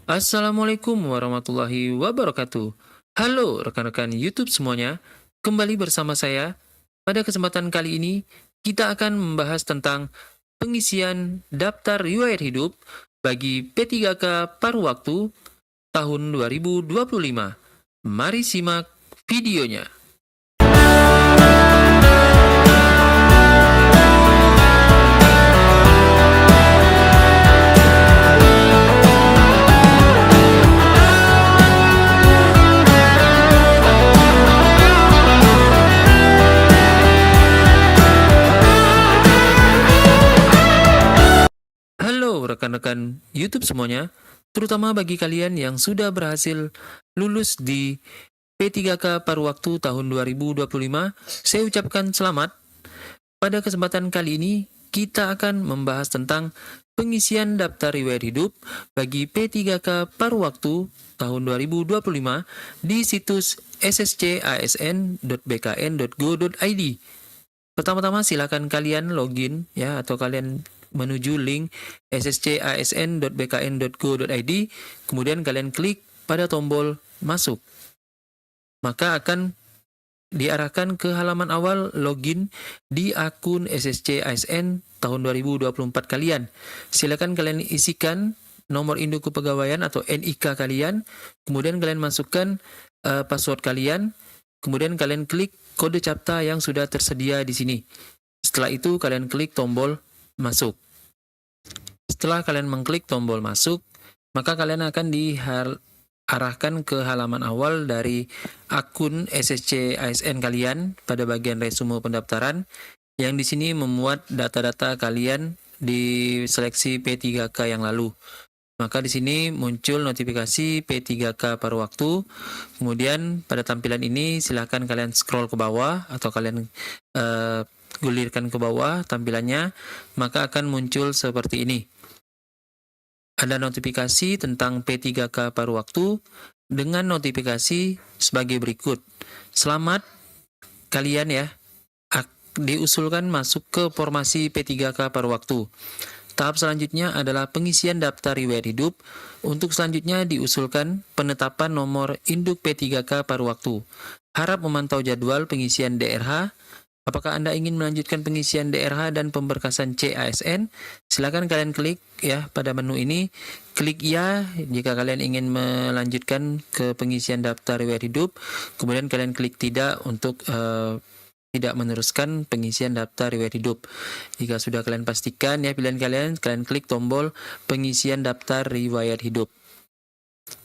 Assalamualaikum warahmatullahi wabarakatuh. Halo rekan-rekan YouTube semuanya, kembali bersama saya. Pada kesempatan kali ini, kita akan membahas tentang pengisian daftar riwayat hidup bagi P3K paruh waktu tahun 2025. Mari simak videonya. Halo rekan-rekan YouTube semuanya, terutama bagi kalian yang sudah berhasil lulus di P3K paruh waktu tahun 2025, saya ucapkan selamat. Pada kesempatan kali ini, kita akan membahas tentang pengisian daftar riwayat hidup bagi P3K paruh waktu tahun 2025 di situs sscasn.bkn.go.id. Pertama-tama silakan kalian login ya atau kalian menuju link sscasn.bkn.go.id, kemudian kalian klik pada tombol masuk. Maka akan diarahkan ke halaman awal login di akun SSC ASN tahun 2024 kalian. Silakan kalian isikan nomor induk kepegawaian atau NIK kalian, kemudian kalian masukkan password kalian, kemudian kalian klik kode CAPTCHA yang sudah tersedia di sini. Setelah itu kalian klik tombol masuk. Setelah kalian mengklik tombol masuk, maka kalian akan arahkan ke halaman awal dari akun SSC ASN kalian pada bagian resume pendaftaran yang di sini memuat data-data kalian di seleksi P3K yang lalu. Maka di sini muncul notifikasi P3K paruh waktu. Kemudian pada tampilan ini silahkan kalian scroll ke bawah atau kalian gulirkan ke bawah tampilannya, maka akan muncul seperti ini. Ada notifikasi tentang P3K paruh waktu dengan notifikasi sebagai berikut. Selamat kalian ya, diusulkan masuk ke formasi P3K paruh waktu. Tahap selanjutnya adalah pengisian daftar riwayat hidup. Untuk selanjutnya diusulkan penetapan nomor induk P3K paruh waktu. Harap memantau jadwal pengisian DRH. Apakah Anda ingin melanjutkan pengisian DRH dan pemberkasan CASN? Silakan kalian klik ya pada menu ini, klik ya jika kalian ingin melanjutkan ke pengisian daftar riwayat hidup. Kemudian kalian klik tidak untuk tidak meneruskan pengisian daftar riwayat hidup. Jika sudah kalian pastikan ya pilihan kalian, kalian klik tombol pengisian daftar riwayat hidup.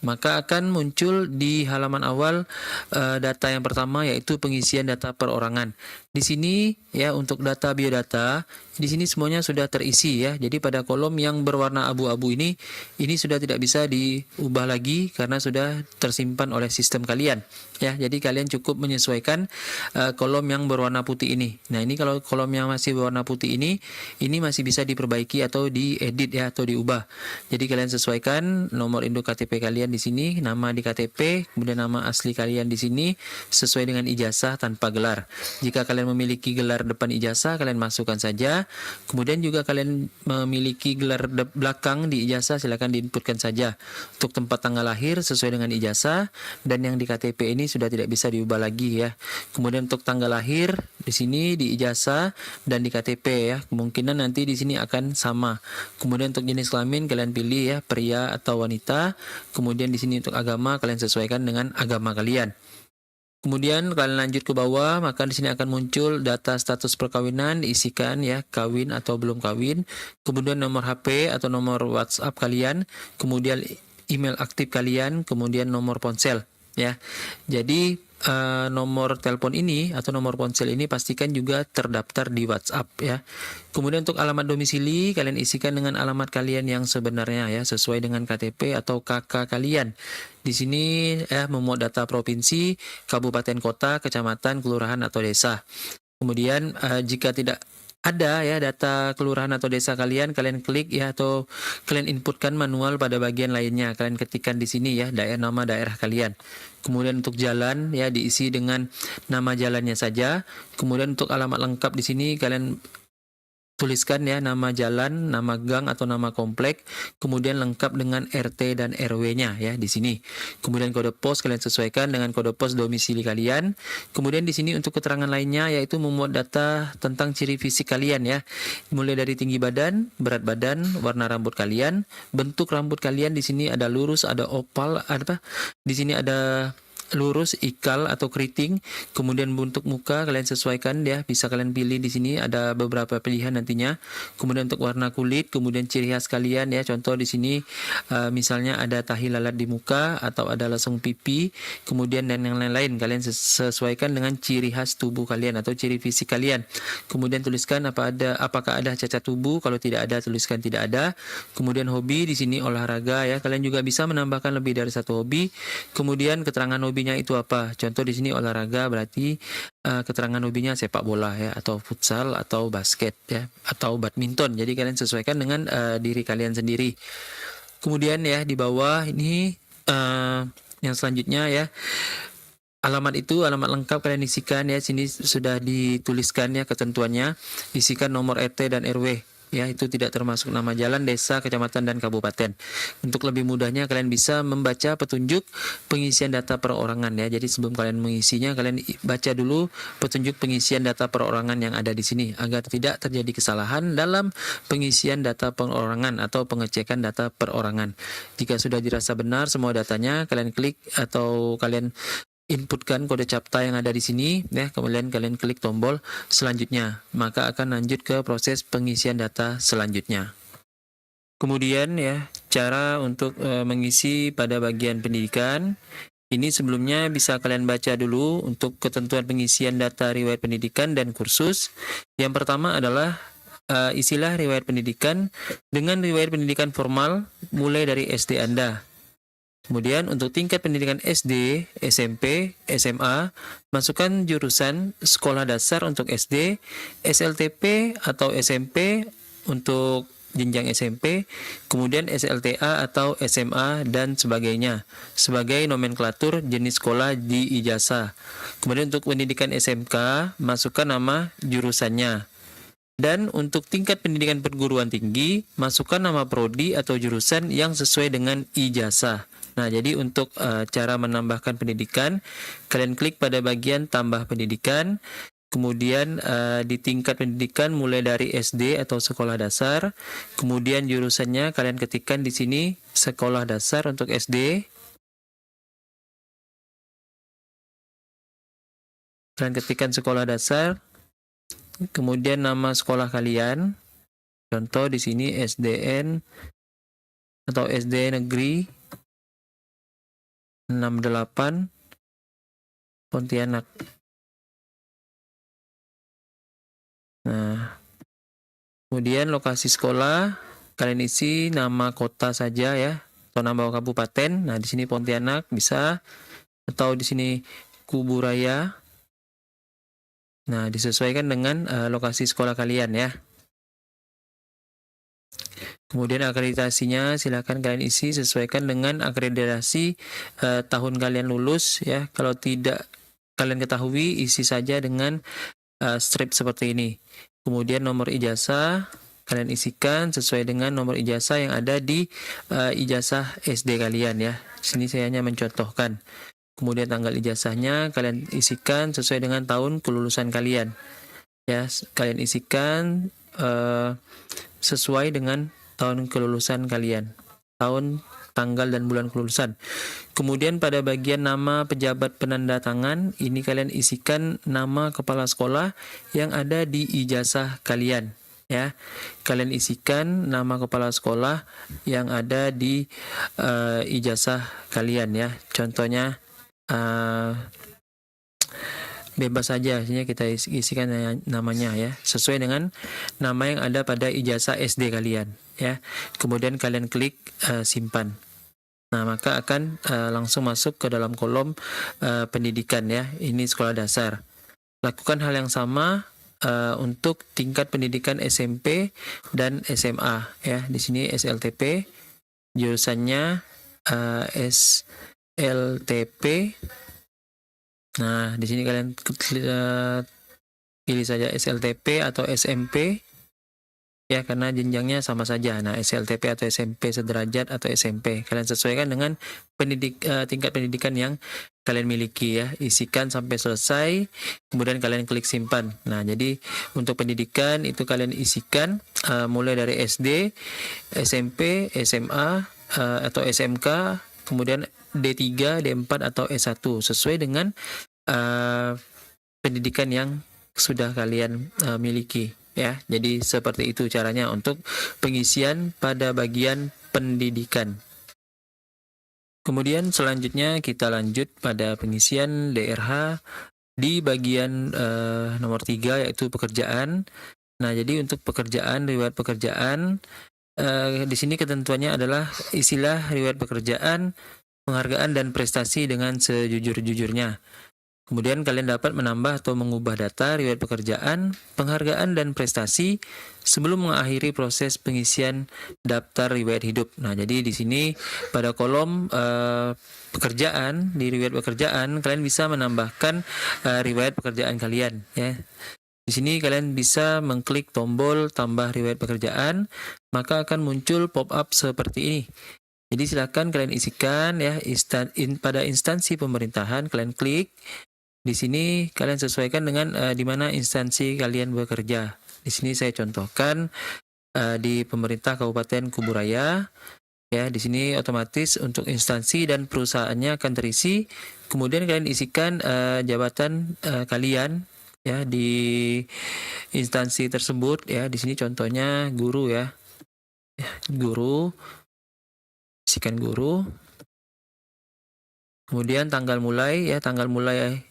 Maka akan muncul di halaman awal data yang pertama yaitu pengisian data perorangan. Di sini ya untuk data biodata, di sini semuanya sudah terisi ya. Jadi pada kolom yang berwarna abu-abu ini sudah tidak bisa diubah lagi karena sudah tersimpan oleh sistem kalian. Ya, jadi kalian cukup menyesuaikan kolom yang berwarna putih ini. Nah, ini kalau kolom yang masih berwarna putih ini masih bisa diperbaiki atau diedit ya atau diubah. Jadi kalian sesuaikan nomor induk KTP kalian di sini, nama di KTP, kemudian nama asli kalian di sini sesuai dengan ijazah tanpa gelar. Jika kalian memiliki gelar depan ijazah, kalian masukkan saja. Kemudian juga kalian memiliki gelar belakang di ijazah, silakan diinputkan saja. Untuk tempat tanggal lahir sesuai dengan ijazah, dan yang di KTP ini sudah tidak bisa diubah lagi ya. Kemudian untuk tanggal lahir di sini di ijazah dan di KTP ya, kemungkinan nanti di sini akan sama. Kemudian untuk jenis kelamin kalian pilih ya pria atau wanita. Kemudian di sini untuk agama kalian sesuaikan dengan agama kalian. Kemudian kalian lanjut ke bawah, maka di sini akan muncul data status perkawinan, diisikan ya, kawin atau belum kawin. Kemudian nomor HP atau nomor WhatsApp kalian, kemudian email aktif kalian, kemudian nomor ponsel ya. Jadi nomor telepon ini atau nomor ponsel ini pastikan juga terdaftar di WhatsApp ya. Kemudian untuk alamat domisili kalian isikan dengan alamat kalian yang sebenarnya ya, sesuai dengan KTP atau KK kalian. Di sini ya memuat data provinsi, kabupaten, kota, kecamatan, kelurahan atau desa. Kemudian jika tidak ada ya data kelurahan atau desa kalian, kalian klik ya atau kalian inputkan manual pada bagian lainnya. Kalian ketikkan di sini ya nama daerah kalian. Kemudian untuk jalan ya diisi dengan nama jalannya saja. Kemudian untuk alamat lengkap di sini kalian tuliskan ya nama jalan, nama gang atau nama komplek, kemudian lengkap dengan RT dan RW-nya ya di sini. Kemudian kode pos kalian sesuaikan dengan kode pos domisili kalian. Kemudian di sini untuk keterangan lainnya yaitu memuat data tentang ciri fisik kalian ya. Mulai dari tinggi badan, berat badan, warna rambut kalian, bentuk rambut kalian di sini ada lurus, ada oval, ada apa? Di sini ada lurus, ikal atau keriting. Kemudian bentuk muka kalian sesuaikan ya, bisa kalian pilih di sini ada beberapa pilihan nantinya. Kemudian untuk warna kulit, kemudian ciri khas kalian ya. Contoh di sini misalnya ada tahi lalat di muka atau ada lesung pipi, kemudian dan yang lain-lain kalian sesuaikan dengan ciri khas tubuh kalian atau ciri fisik kalian. Kemudian tuliskan apakah ada cacat tubuh, kalau tidak ada tuliskan tidak ada. Kemudian hobi di sini olahraga ya. Kalian juga bisa menambahkan lebih dari satu hobi. Kemudian keterangan hobinya itu apa? Contoh di sini olahraga berarti keterangan hobinya sepak bola ya, atau futsal atau basket ya, atau badminton. Jadi kalian sesuaikan dengan diri kalian sendiri. Kemudian ya di bawah ini yang selanjutnya ya, alamat itu alamat lengkap kalian isikan ya. Sini sudah dituliskan ya ketentuannya. Isikan nomor RT dan RW. Ya, itu tidak termasuk nama jalan, desa, kecamatan, dan kabupaten. Untuk lebih mudahnya, kalian bisa membaca petunjuk pengisian data perorangan ya. Jadi sebelum kalian mengisinya, kalian baca dulu petunjuk pengisian data perorangan yang ada di sini agar tidak terjadi kesalahan dalam pengisian data perorangan atau pengecekan data perorangan. Jika sudah dirasa benar semua datanya, kalian klik atau kalian inputkan kode CAPTCHA yang ada di sini ya, kemudian kalian klik tombol selanjutnya, maka akan lanjut ke proses pengisian data selanjutnya. Kemudian ya, cara untuk mengisi pada bagian pendidikan ini sebelumnya bisa kalian baca dulu untuk ketentuan pengisian data riwayat pendidikan dan kursus. Yang pertama adalah isilah riwayat pendidikan dengan riwayat pendidikan formal mulai dari SD Anda. Kemudian untuk tingkat pendidikan SD, SMP, SMA, masukkan jurusan sekolah dasar untuk SD, SLTP atau SMP untuk jenjang SMP, kemudian SLTA atau SMA dan sebagainya sebagai nomenklatur jenis sekolah di ijazah. Kemudian untuk pendidikan SMK, masukkan nama jurusannya. Dan untuk tingkat pendidikan perguruan tinggi, masukkan nama prodi atau jurusan yang sesuai dengan ijazah. Nah, jadi untuk cara menambahkan pendidikan, kalian klik pada bagian tambah pendidikan, kemudian di tingkat pendidikan mulai dari SD atau sekolah dasar, kemudian jurusannya kalian ketikkan di sini sekolah dasar untuk SD. Kalian ketikkan sekolah dasar, kemudian nama sekolah kalian. Contoh di sini SDN atau SD Negeri 68 Pontianak. Nah, kemudian lokasi sekolah kalian isi nama kota saja ya, atau nama kabupaten. Nah, di sini Pontianak bisa, atau di sini Kuburaya. Nah, disesuaikan dengan lokasi sekolah kalian ya. Kemudian akreditasinya silakan kalian isi sesuaikan dengan akreditasi tahun kalian lulus ya. Kalau tidak kalian ketahui, isi saja dengan strip seperti ini. Kemudian nomor ijazah kalian isikan sesuai dengan nomor ijazah yang ada di ijazah SD kalian ya. Sini saya hanya mencontohkan. Kemudian tanggal ijazahnya kalian isikan sesuai dengan tahun kelulusan kalian. Ya, kalian isikan sesuai dengan tahun kelulusan kalian, tahun, tanggal, dan bulan kelulusan. Kemudian pada bagian nama pejabat penanda tangan, ini kalian isikan nama kepala sekolah yang ada di ijazah kalian. Ya, kalian isikan nama kepala sekolah yang ada di ijazah kalian ya. Contohnya bebas saja, artinya kita isikan namanya ya, sesuai dengan nama yang ada pada ijazah SD kalian ya. Kemudian kalian klik simpan. Nah, maka akan langsung masuk ke dalam kolom pendidikan ya. Ini sekolah dasar. Lakukan hal yang sama untuk tingkat pendidikan SMP dan SMA ya. Di sini SLTP, jurusannya SLTP. Nah, di sini kalian pilih saja SLTP atau SMP. ya, karena jenjangnya sama saja. Nah, SLTP atau SMP sederajat atau SMP, kalian sesuaikan dengan tingkat pendidikan yang kalian miliki ya. Isikan sampai selesai, kemudian kalian klik simpan. Nah, jadi untuk pendidikan itu kalian isikan mulai dari SD, SMP, SMA, atau SMK, kemudian D3, D4 atau S1 sesuai dengan pendidikan yang sudah kalian miliki ya. Jadi seperti itu caranya untuk pengisian pada bagian pendidikan. Kemudian selanjutnya kita lanjut pada pengisian DRH di bagian nomor 3 yaitu pekerjaan. Nah, jadi untuk pekerjaan, riwayat pekerjaan, di sini ketentuannya adalah isilah riwayat pekerjaan, penghargaan dan prestasi dengan sejujur-jujurnya. Kemudian kalian dapat menambah atau mengubah data riwayat pekerjaan, penghargaan dan prestasi sebelum mengakhiri proses pengisian daftar riwayat hidup. Nah, jadi di sini pada kolom pekerjaan, di riwayat pekerjaan kalian bisa menambahkan riwayat pekerjaan kalian ya. Di sini kalian bisa mengklik tombol tambah riwayat pekerjaan, maka akan muncul pop-up seperti ini. Jadi silakan kalian isikan ya, pada instansi pemerintahan kalian klik. Di sini kalian sesuaikan dengan di mana instansi kalian bekerja. Di sini saya contohkan di pemerintah Kabupaten Kuburaya. Ya, di sini otomatis untuk instansi dan perusahaannya akan terisi. Kemudian kalian isikan jabatan kalian ya di instansi tersebut ya. Di sini contohnya guru ya. Guru. Isikan guru. Kemudian tanggal mulai ya, tanggal mulai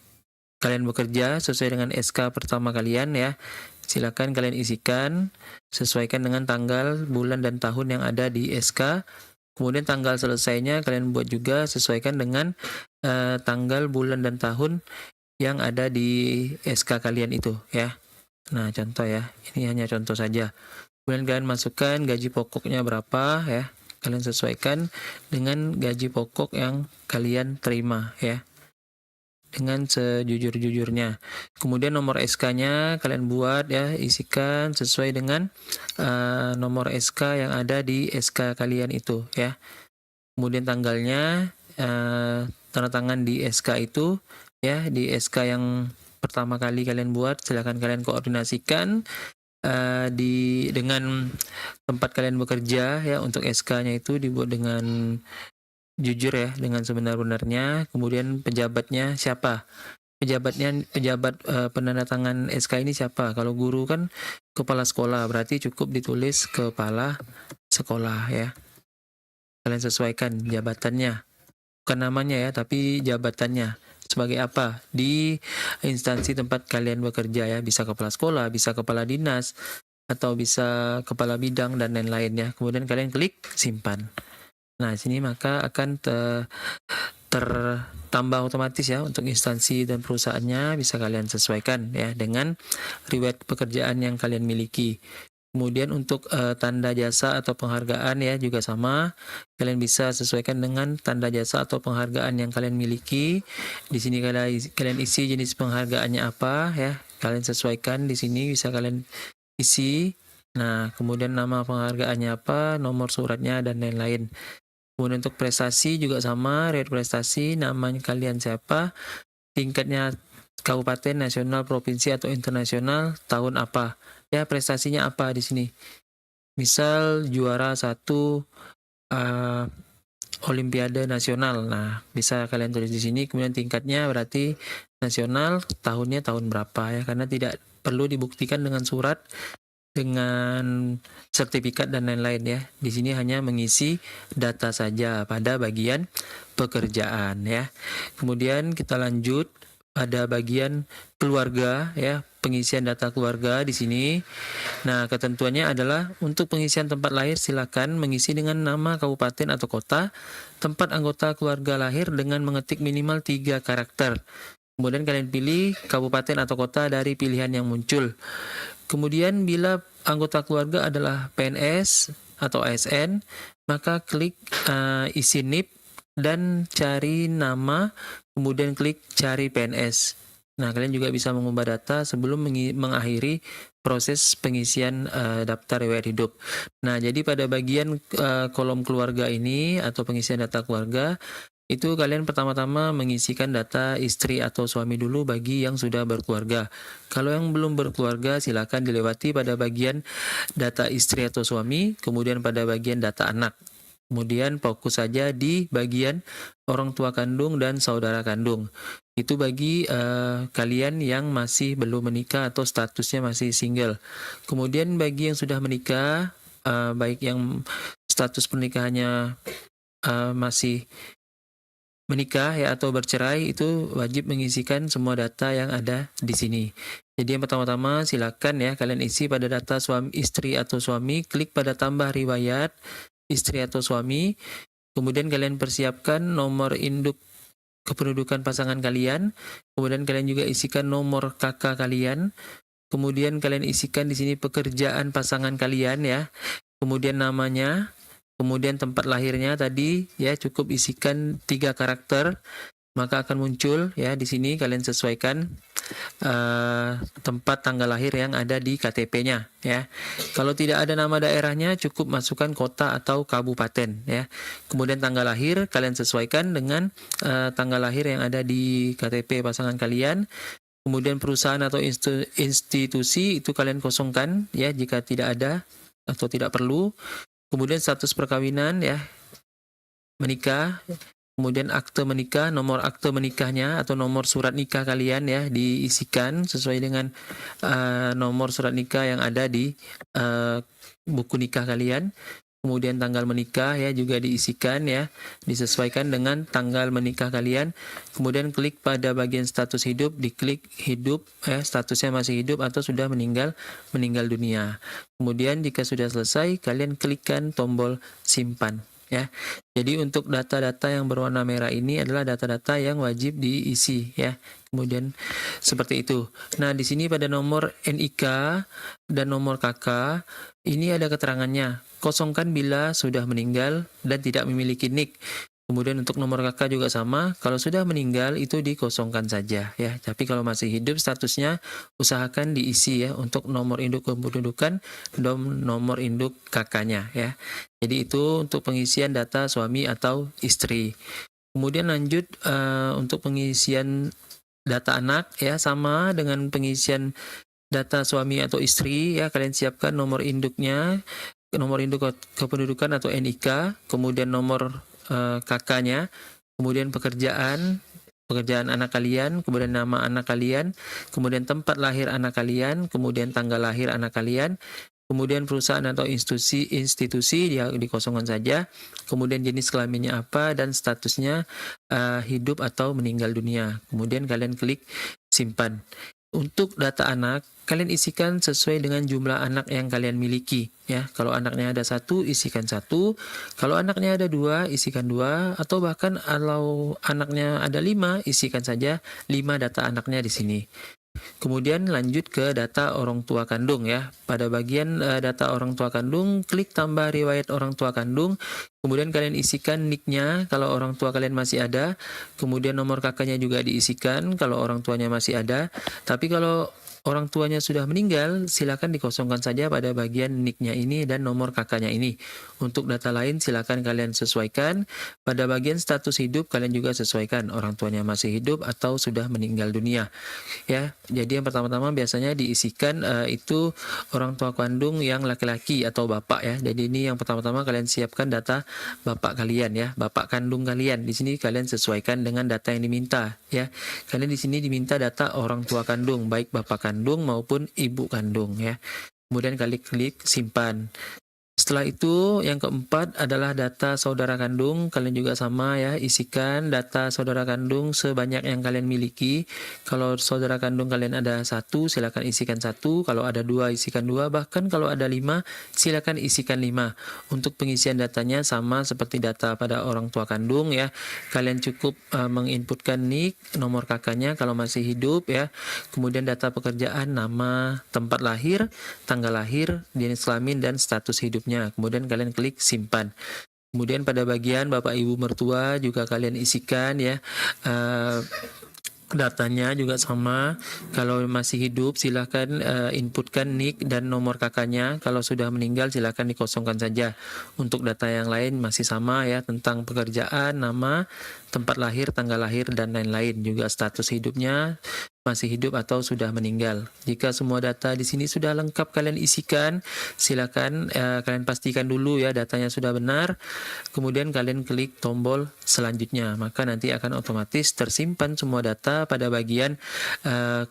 kalian bekerja sesuai dengan SK pertama kalian ya. Silakan kalian isikan, sesuaikan dengan tanggal, bulan dan tahun yang ada di SK. Kemudian tanggal selesainya kalian buat juga sesuaikan dengan tanggal, bulan dan tahun yang ada di SK kalian itu ya. Nah, contoh ya. Ini hanya contoh saja. Kemudian kalian masukkan gaji pokoknya berapa ya. Kalian sesuaikan dengan gaji pokok yang kalian terima ya, dengan sejujur-jujurnya. Kemudian nomor SK-nya kalian buat ya, isikan sesuai dengan nomor SK yang ada di SK kalian itu ya. Kemudian tanggalnya, tanda tangan di SK itu ya, di SK yang pertama kali kalian buat, silakan kalian koordinasikan dengan tempat kalian bekerja ya. Untuk SK-nya itu dibuat dengan jujur ya, dengan sebenar-benarnya. Kemudian pejabatnya siapa? Pejabat penandatangan SK ini siapa? Kalau guru kan kepala sekolah, berarti cukup ditulis kepala sekolah ya. Kalian sesuaikan jabatannya, bukan namanya ya, tapi jabatannya sebagai apa di instansi tempat kalian bekerja ya. Bisa kepala sekolah, bisa kepala dinas, atau bisa kepala bidang dan lain-lain ya. Kemudian kalian klik simpan. Nah, sini maka akan tertambah otomatis ya. Untuk instansi dan perusahaannya bisa kalian sesuaikan ya dengan riwayat pekerjaan yang kalian miliki. Kemudian untuk tanda jasa atau penghargaan ya juga sama. Kalian bisa sesuaikan dengan tanda jasa atau penghargaan yang kalian miliki. Di sini kalian isi jenis penghargaannya apa ya. Kalian sesuaikan di sini, bisa kalian isi. Nah, kemudian nama penghargaannya apa, nomor suratnya dan lain-lain. Kemudian untuk prestasi juga sama, riwayat prestasi, namanya kalian siapa, tingkatnya kabupaten, nasional, provinsi atau internasional, tahun apa. Ya, prestasinya apa di sini. Misal juara 1 Olimpiade nasional. Nah, bisa kalian tulis di sini. Kemudian tingkatnya berarti nasional, tahunnya tahun berapa ya, karena tidak perlu dibuktikan dengan surat, dengan sertifikat dan lain-lain ya. Di sini hanya mengisi data saja pada bagian pekerjaan ya. Kemudian kita lanjut pada bagian keluarga ya, pengisian data keluarga di sini. Nah, ketentuannya adalah untuk pengisian tempat lahir silakan mengisi dengan nama kabupaten atau kota, tempat anggota keluarga lahir dengan mengetik minimal 3 karakter. Kemudian kalian pilih kabupaten atau kota dari pilihan yang muncul. Kemudian bila anggota keluarga adalah PNS atau ASN, maka klik isi NIP dan cari nama, kemudian klik cari PNS. Nah, kalian juga bisa mengubah data sebelum mengakhiri proses pengisian daftar riwayat hidup. Nah, jadi pada bagian kolom keluarga ini atau pengisian data keluarga, itu kalian pertama-tama mengisikan data istri atau suami dulu bagi yang sudah berkeluarga. Kalau yang belum berkeluarga, silakan dilewati pada bagian data istri atau suami, kemudian pada bagian data anak. Kemudian fokus saja di bagian orang tua kandung dan saudara kandung. Itu bagi kalian yang masih belum menikah atau statusnya masih single. Kemudian bagi yang sudah menikah, baik yang status pernikahannya masih menikah ya atau bercerai, itu wajib mengisikan semua data yang ada di sini. Jadi yang pertama-tama silakan ya kalian isi pada data suami, istri atau suami, klik pada tambah riwayat istri atau suami, kemudian kalian persiapkan nomor induk kependudukan pasangan kalian, kemudian kalian juga isikan nomor kakak kalian, kemudian kalian isikan di sini pekerjaan pasangan kalian ya, kemudian namanya, kemudian tempat lahirnya tadi ya cukup isikan 3 karakter, maka akan muncul ya di sini kalian sesuaikan tempat tanggal lahir yang ada di KTP-nya ya. Kalau tidak ada nama daerahnya cukup masukkan kota atau kabupaten ya. Kemudian tanggal lahir kalian sesuaikan dengan tanggal lahir yang ada di KTP pasangan kalian. Kemudian perusahaan atau institusi itu kalian kosongkan ya jika tidak ada atau tidak perlu. Kemudian status perkawinan ya, menikah. Kemudian akte menikah, nomor akte menikahnya atau nomor surat nikah kalian ya diisikan sesuai dengan nomor surat nikah yang ada di buku nikah kalian. Kemudian tanggal menikah ya juga diisikan ya, disesuaikan dengan tanggal menikah kalian. Kemudian klik pada bagian status hidup, diklik hidup ya, statusnya masih hidup atau sudah meninggal dunia. Kemudian jika sudah selesai, kalian klikkan tombol simpan ya. Jadi untuk data-data yang berwarna merah ini adalah data-data yang wajib diisi ya. Kemudian seperti itu. Nah, di sini pada nomor NIK dan nomor KK ini ada keterangannya. Kosongkan bila sudah meninggal dan tidak memiliki NIK. Kemudian untuk nomor kakak juga sama, kalau sudah meninggal itu dikosongkan saja ya. Tapi kalau masih hidup statusnya usahakan diisi ya untuk nomor induk kependudukan dan nomor induk kakaknya ya. Jadi itu untuk pengisian data suami atau istri. Kemudian lanjut untuk pengisian data anak ya, sama dengan pengisian data suami atau istri ya, kalian siapkan nomor induknya, nomor induk kependudukan atau NIK, kemudian nomor kakaknya, kemudian pekerjaan anak kalian, kemudian nama anak kalian, kemudian tempat lahir anak kalian, kemudian tanggal lahir anak kalian, kemudian perusahaan atau institusi dia dikosongkan saja, kemudian jenis kelaminnya apa dan statusnya hidup atau meninggal dunia. Kemudian kalian klik simpan. Untuk data anak, kalian isikan sesuai dengan jumlah anak yang kalian miliki ya. Kalau anaknya ada 1, isikan 1. Kalau anaknya ada 2, isikan 2. Atau bahkan kalau anaknya ada 5, isikan saja 5 data anaknya di sini. Kemudian lanjut ke data orang tua kandung ya. Pada bagian data orang tua kandung, klik tambah riwayat orang tua kandung. Kemudian kalian isikan nicknya kalau orang tua kalian masih ada. Kemudian nomor kakaknya juga diisikan kalau orang tuanya masih ada. Tapi kalau orang tuanya sudah meninggal, silakan dikosongkan saja pada bagian nicknya ini dan nomor kakaknya ini. Untuk data lain silakan kalian sesuaikan. Pada bagian status hidup kalian juga sesuaikan orang tuanya masih hidup atau sudah meninggal dunia. Ya, jadi yang pertama-tama biasanya diisikan itu orang tua kandung yang laki-laki atau bapak ya. Jadi ini yang pertama-tama kalian siapkan data bapak kalian ya, bapak kandung kalian. Di sini kalian sesuaikan dengan data yang diminta ya. Kalian di sini diminta data orang tua kandung, baik bapak kandung maupun ibu kandung ya. Kemudian kalian klik simpan. Setelah itu yang keempat adalah data saudara kandung. Kalian juga sama ya, isikan data saudara kandung sebanyak yang kalian miliki. Kalau saudara kandung kalian ada 1, silakan isikan 1. Kalau ada 2, isikan 2. Bahkan kalau ada 5, silakan isikan 5. Untuk pengisian datanya sama seperti data pada orang tua kandung ya. Kalian cukup menginputkan NIK, nomor kakaknya kalau masih hidup ya. Kemudian data pekerjaan, nama, tempat lahir, tanggal lahir, jenis kelamin dan status hidupnya. Kemudian kalian klik simpan. Kemudian pada bagian bapak ibu mertua juga kalian isikan ya Datanya juga sama. Kalau masih hidup silahkan inputkan nik dan nomor kakaknya. Kalau sudah meninggal silahkan dikosongkan saja. Untuk data yang lain masih sama ya, tentang pekerjaan, nama, tempat lahir, tanggal lahir, dan lain-lain. Juga status hidupnya masih hidup atau sudah meninggal. Jika semua data di sini sudah lengkap kalian isikan, silakan kalian pastikan dulu ya datanya sudah benar. Kemudian kalian klik tombol selanjutnya, maka nanti akan otomatis tersimpan semua data pada bagian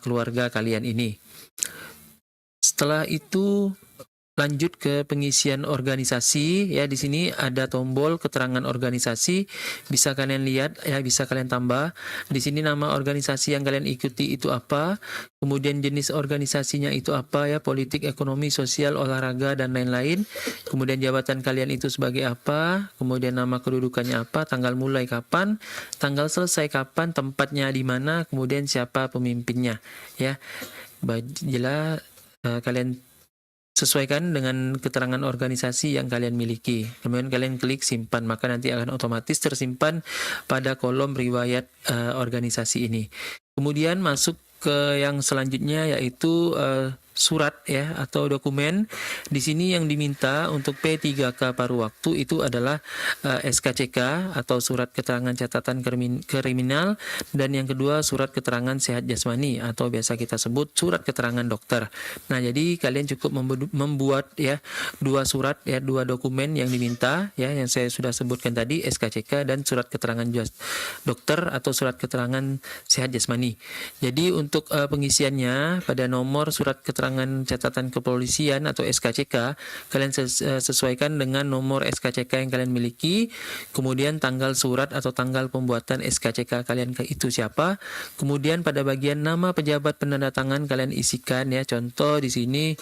keluarga kalian ini. Setelah itu lanjut ke pengisian organisasi ya. Di sini ada tombol keterangan organisasi, bisa kalian lihat ya, bisa kalian tambah. Di sini nama organisasi yang kalian ikuti itu apa, kemudian jenis organisasinya itu apa ya, politik, ekonomi, sosial, olahraga, dan lain-lain. Kemudian jabatan kalian itu sebagai apa, kemudian nama kedudukannya apa, tanggal mulai kapan, tanggal selesai kapan, tempatnya di mana, kemudian siapa pemimpinnya ya. Jelas kalian sesuaikan dengan keterangan organisasi yang kalian miliki. Kemudian kalian klik simpan, maka nanti akan otomatis tersimpan pada kolom riwayat organisasi ini. Kemudian masuk ke yang selanjutnya, yaitu surat ya atau dokumen. Di sini yang diminta untuk P3K paruh waktu itu adalah SKCK atau surat keterangan catatan kriminal, dan yang kedua surat keterangan sehat jasmani atau biasa kita sebut surat keterangan dokter. Nah, jadi kalian cukup membuat ya dua surat ya, dua dokumen yang diminta ya, yang saya sudah sebutkan tadi, SKCK dan surat keterangan dokter atau surat keterangan sehat jasmani. Jadi untuk pengisiannya pada nomor surat keterangan catatan kepolisian atau SKCK, kalian sesuaikan dengan nomor SKCK yang kalian miliki, kemudian tanggal surat atau tanggal pembuatan SKCK kalian itu siapa, kemudian pada bagian nama pejabat penandatangan kalian isikan ya. Contoh di sini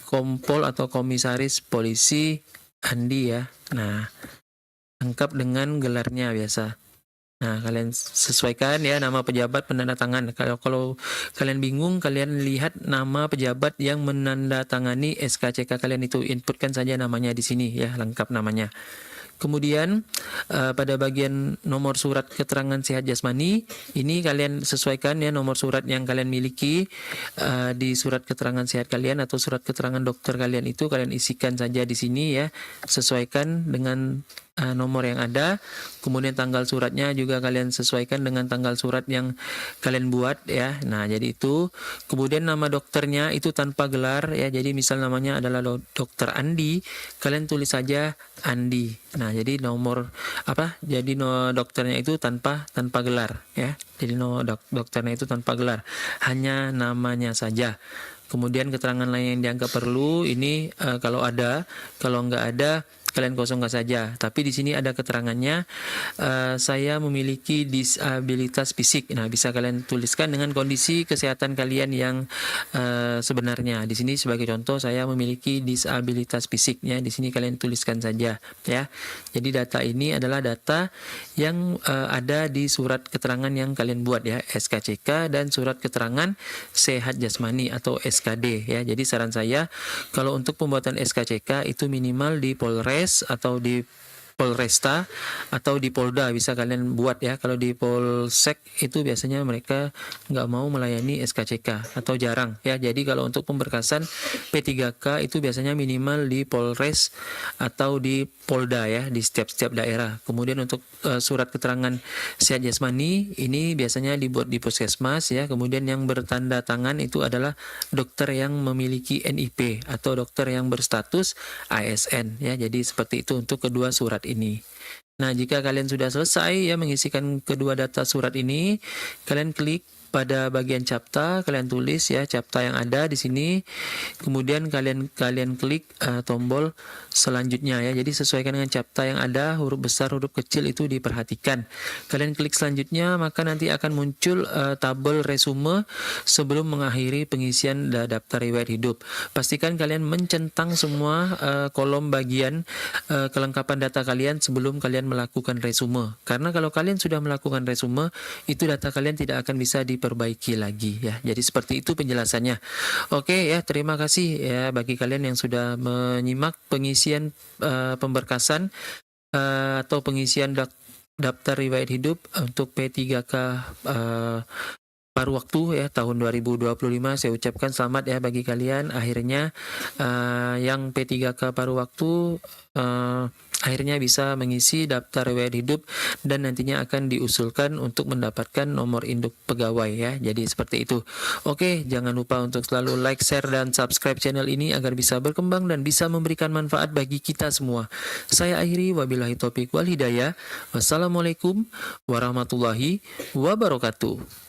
Kompol atau Komisaris Polisi Andi ya. Nah, lengkap dengan gelarnya biasa. Nah, kalian sesuaikan ya nama pejabat penandatangan. Kalau kalian bingung, kalian lihat nama pejabat yang menandatangani SKCK kalian itu, inputkan saja namanya di sini ya, lengkap namanya. Kemudian pada bagian nomor surat keterangan sehat jasmani, ini kalian sesuaikan ya nomor surat yang kalian miliki di surat keterangan sehat kalian atau surat keterangan dokter kalian itu, kalian isikan saja di sini ya, sesuaikan dengan nomor yang ada. Kemudian tanggal suratnya juga kalian sesuaikan dengan tanggal surat yang kalian buat ya. Nah, jadi itu. Kemudian nama dokternya itu tanpa gelar ya. Jadi misal namanya adalah Dokter Andi, kalian tulis saja Andi. Nah, jadi nomor Jadi dokternya itu tanpa gelar ya. Jadi dokternya itu tanpa gelar, hanya namanya saja. Kemudian keterangan lain yang dianggap perlu ini kalau ada, kalau nggak ada kalian kosongkan saja. Tapi di sini ada keterangannya, saya memiliki disabilitas fisik. Nah, bisa kalian tuliskan dengan kondisi kesehatan kalian yang sebenarnya. Di sini sebagai contoh saya memiliki disabilitas fisik ya. Di sini kalian tuliskan saja ya. Jadi data ini adalah data yang ada di surat keterangan yang kalian buat ya, SKCK dan surat keterangan sehat jasmani atau SKD ya. Jadi saran saya kalau untuk pembuatan SKCK itu minimal di Polres atau di Polresta atau di Polda bisa kalian buat ya. Kalau di Polsek itu biasanya mereka nggak mau melayani SKCK atau jarang ya. Jadi kalau untuk pemberkasan P3K itu biasanya minimal di Polres atau di Polda ya, di setiap daerah. Kemudian untuk surat keterangan sehat jasmani ini biasanya dibuat di puskesmas ya. Kemudian yang bertanda tangan itu adalah dokter yang memiliki NIP atau dokter yang berstatus ASN ya. Jadi seperti itu untuk kedua surat ini. Nah, jika kalian sudah selesai ya mengisikan kedua data surat ini, kalian klik pada bagian CAPTA, kalian tulis ya CAPTA yang ada di sini. Kemudian kalian klik tombol selanjutnya ya. Jadi sesuaikan dengan CAPTA yang ada, huruf besar, huruf kecil itu diperhatikan. Kalian klik selanjutnya, maka nanti akan muncul tabel resume sebelum mengakhiri pengisian daftar riwayat hidup. Pastikan kalian mencentang semua kolom bagian kelengkapan data kalian sebelum kalian melakukan resume. Karena kalau kalian sudah melakukan resume, itu data kalian tidak akan bisa diperbaiki lagi ya. Jadi seperti itu penjelasannya. Oke ya, terima kasih ya bagi kalian yang sudah menyimak pengisian pemberkasan atau pengisian daftar riwayat hidup untuk P3K paruh waktu ya tahun 2025. Saya ucapkan selamat ya bagi kalian. Akhirnya yang P3K paruh waktu akhirnya bisa mengisi daftar riwayat hidup dan nantinya akan diusulkan untuk mendapatkan nomor induk pegawai ya. Jadi seperti itu. Oke, jangan lupa untuk selalu like, share, dan subscribe channel ini agar bisa berkembang dan bisa memberikan manfaat bagi kita semua. Saya akhiri, wabillahi taufiq wal hidayah. Wassalamualaikum warahmatullahi wabarakatuh.